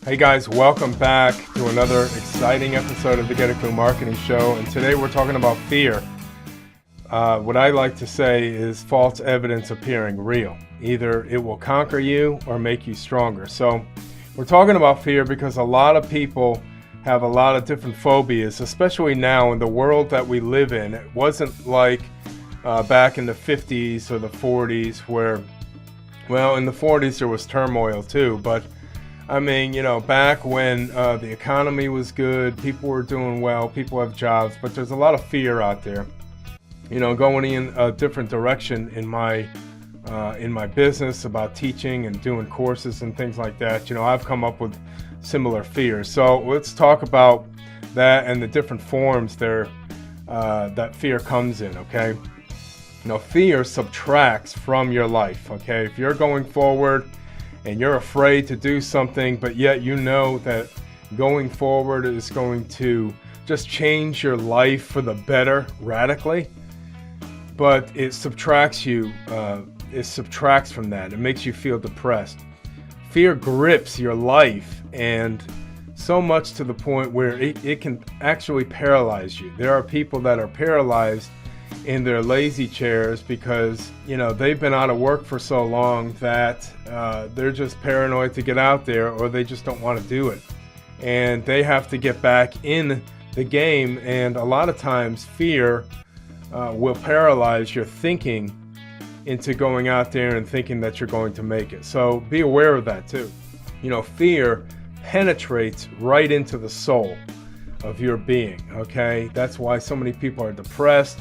Hey guys, welcome back to another exciting episode of the Get a Clue Marketing Show. And today we're talking about fear. What I like to say is false evidence appearing real. Either it will conquer you or make you stronger. So we're talking about fear because a lot of people have a lot of different phobias, especially now in the world that we live in. It wasn't like back in the 50s or the 40s where, well, in the 40s there was turmoil too, but I mean, back when the economy was good, people were doing well, people have jobs, but there's a lot of fear out there. Going in a different direction in my business about teaching and doing courses and things like that. I've come up with similar fears. So let's talk about that and the different forms there that fear comes in. Okay. Fear subtracts from your life. Okay. If you're going forward and you're afraid to do something, but yet you know that going forward is going to just change your life for the better radically, but it subtracts from that. It makes you feel depressed. Fear grips your life, and so much to the point where it can actually paralyze you. There are people that are paralyzed in their lazy chairs because they've been out of work for so long that they're just paranoid to get out there, or they just don't want to do it, and they have to get back in the game. And a lot of times fear will paralyze your thinking into going out there and thinking that you're going to make it. So be aware of that too. Fear penetrates right into the soul of your being. Okay, that's why so many people are depressed,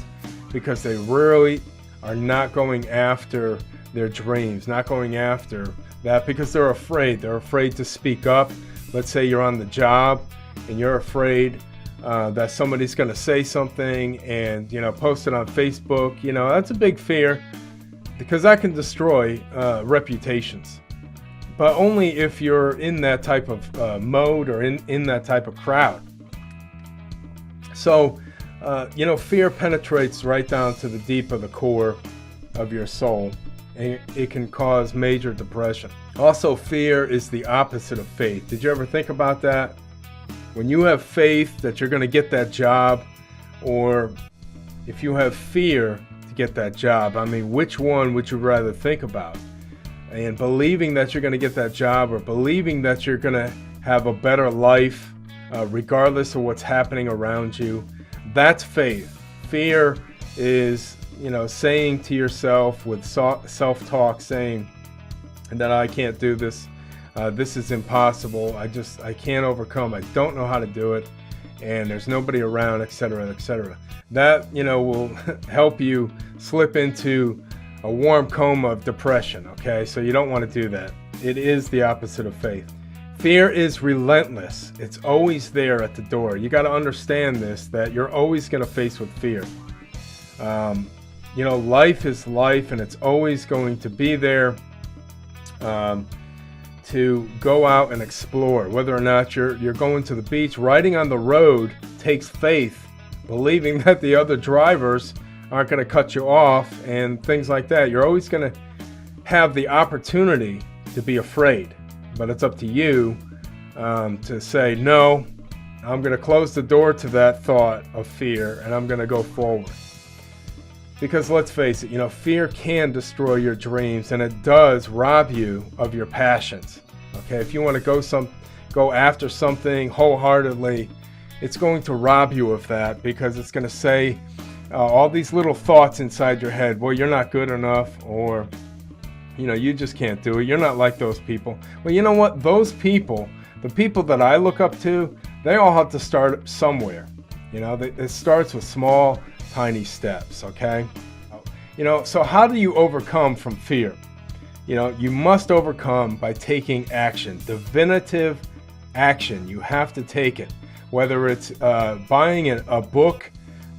because they really are not going after their dreams, not going after that because they're afraid. They're afraid to speak up. Let's say you're on the job and you're afraid that somebody's going to say something and, post it on Facebook. That's a big fear, because that can destroy reputations. But only if you're in that type of mode or in that type of crowd. So, fear penetrates right down to the deep of the core of your soul, and it can cause major depression. Also, fear is the opposite of faith. Did you ever think about that? When you have faith that you're going to get that job, or if you have fear to get that job, which one would you rather think about? And believing that you're going to get that job, or believing that you're going to have a better life regardless of what's happening around you, that's faith. Fear is, saying to yourself with self-talk, saying that I can't do this. This is impossible. I can't overcome. I don't know how to do it. And there's nobody around, etc., etc. That, will help you slip into a warm coma of depression. Okay. So you don't want to do that. It is the opposite of faith. Fear is relentless. It's always there at the door. You got to understand this, that you're always going to face with fear. Life is life, and it's always going to be there to go out and explore. Whether or not you're going to the beach, riding on the road takes faith, believing that the other drivers aren't going to cut you off and things like that. You're always going to have the opportunity to be afraid. But it's up to you to say, no, I'm going to close the door to that thought of fear, and I'm going to go forward. Because let's face it, fear can destroy your dreams, and it does rob you of your passions. Okay, if you want to go after something wholeheartedly, it's going to rob you of that, because it's going to say all these little thoughts inside your head. Well, you're not good enough, or you just can't do it. You're not like those people. Well, you know what? Those people, the people that I look up to, they all have to start somewhere. It starts with small, tiny steps, okay? So how do you overcome from fear? You must overcome by taking action, definitive action. You have to take it. Whether it's buying a book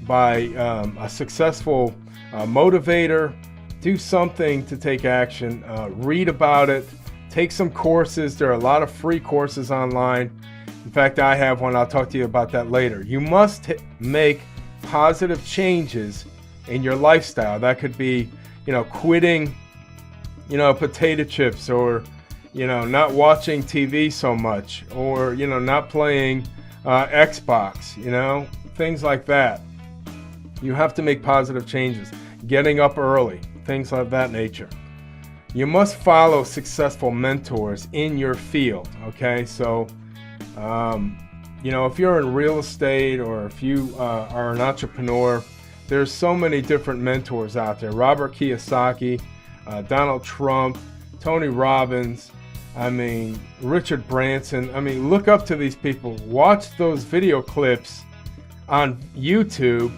by a successful motivator, do something to take action, read about it, take some courses. There are a lot of free courses online. In fact, I have one. I'll talk to you about that later. You must make positive changes in your lifestyle. That could be, quitting, potato chips, or, not watching TV so much, or, not playing Xbox, things like that. You have to make positive changes. Getting up early, things of that nature. You must follow successful mentors in your field, okay? So, if you're in real estate or if you are an entrepreneur, there's so many different mentors out there. Robert Kiyosaki, Donald Trump, Tony Robbins, Richard Branson. Look up to these people. Watch those video clips on YouTube,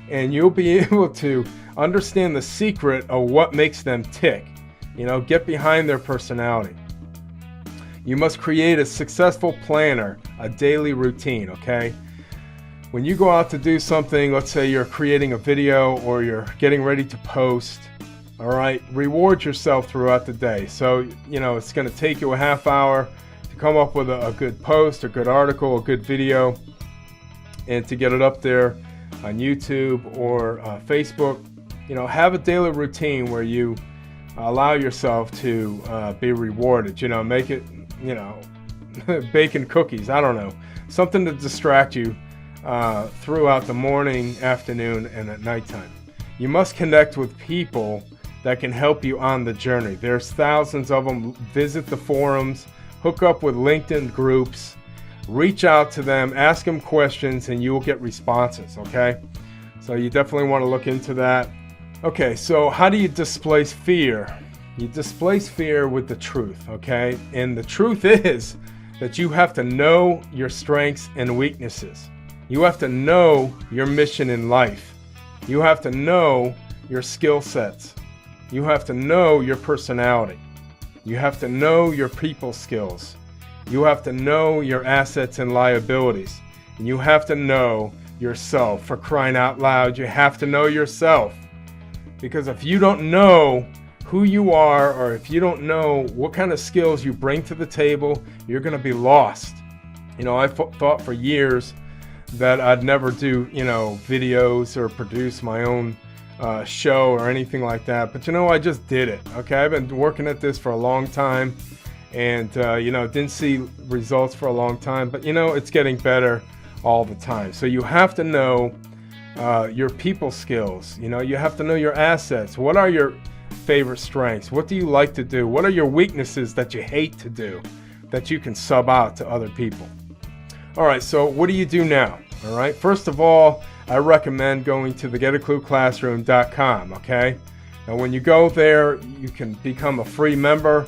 and you'll be able to understand the secret of what makes them tick. Get behind their personality. You must create a successful planner, a daily routine, okay? When you go out to do something, let's say you're creating a video or you're getting ready to post, all right, reward yourself throughout the day. So, it's going to take you a half hour to come up with a good post, a good article, a good video, and to get it up there on YouTube or Facebook. Have a daily routine where you allow yourself to be rewarded. Make it, baking cookies, I don't know, something to distract you throughout the morning, afternoon, and at nighttime. You must connect with people that can help you on the journey. There's thousands of them. Visit the forums, hook up with LinkedIn groups, reach out to them, ask them questions, and you will get responses, okay? So you definitely want to look into that. Okay, so how do you displace fear? You displace fear with the truth, okay? And the truth is that you have to know your strengths and weaknesses. You have to know your mission in life. You have to know your skill sets. You have to know your personality. You have to know your people skills. You have to know your assets and liabilities. And you have to know yourself. For crying out loud, you have to know yourself. Because if you don't know who you are, or if you don't know what kind of skills you bring to the table, you're going to be lost. I thought for years that I'd never do, videos or produce my own show or anything like that. But I just did it. Okay, I've been working at this for a long time, and didn't see results for a long time. But it's getting better all the time. So you have to know your people skills. You have to know your assets. What are your favorite strengths? What do you like to do? What are your weaknesses that you hate to do that you can sub out to other people? All right, so what do you do now? All right, first of all, I recommend going to the getaclueclassroom.com, okay? Now, when you go there, you can become a free member.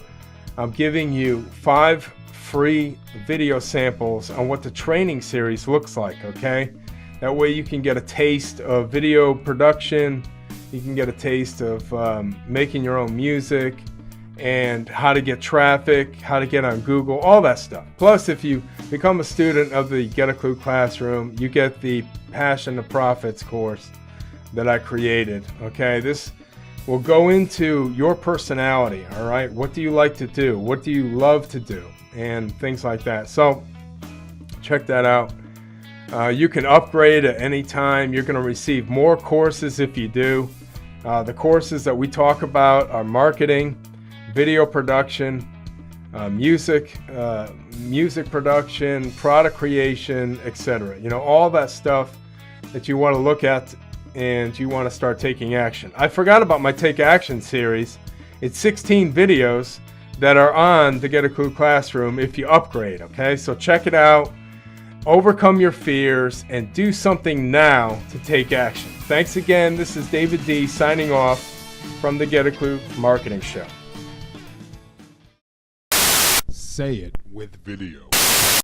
I'm giving you 5 free video samples on what the training series looks like, okay? That way you can get a taste of video production, you can get a taste of making your own music, and how to get traffic, how to get on Google, all that stuff. Plus, if you become a student of the Get a Clue Classroom, you get the Passion to Profits course that I created, okay? This will go into your personality, all right? What do you like to do? What do you love to do? And things like that. So, check that out. You can upgrade at any time. You're going to receive more courses if you do. The courses that we talk about are marketing, video production, music production, product creation, etc. All that stuff that you want to look at and you want to start taking action. I forgot about my Take Action series. It's 16 videos that are on the Get a Clue Classroom if you upgrade, okay? So check it out. Overcome your fears and do something now to take action. Thanks again. This is David D. signing off from the Get a Clue Marketing Show. Say it with video.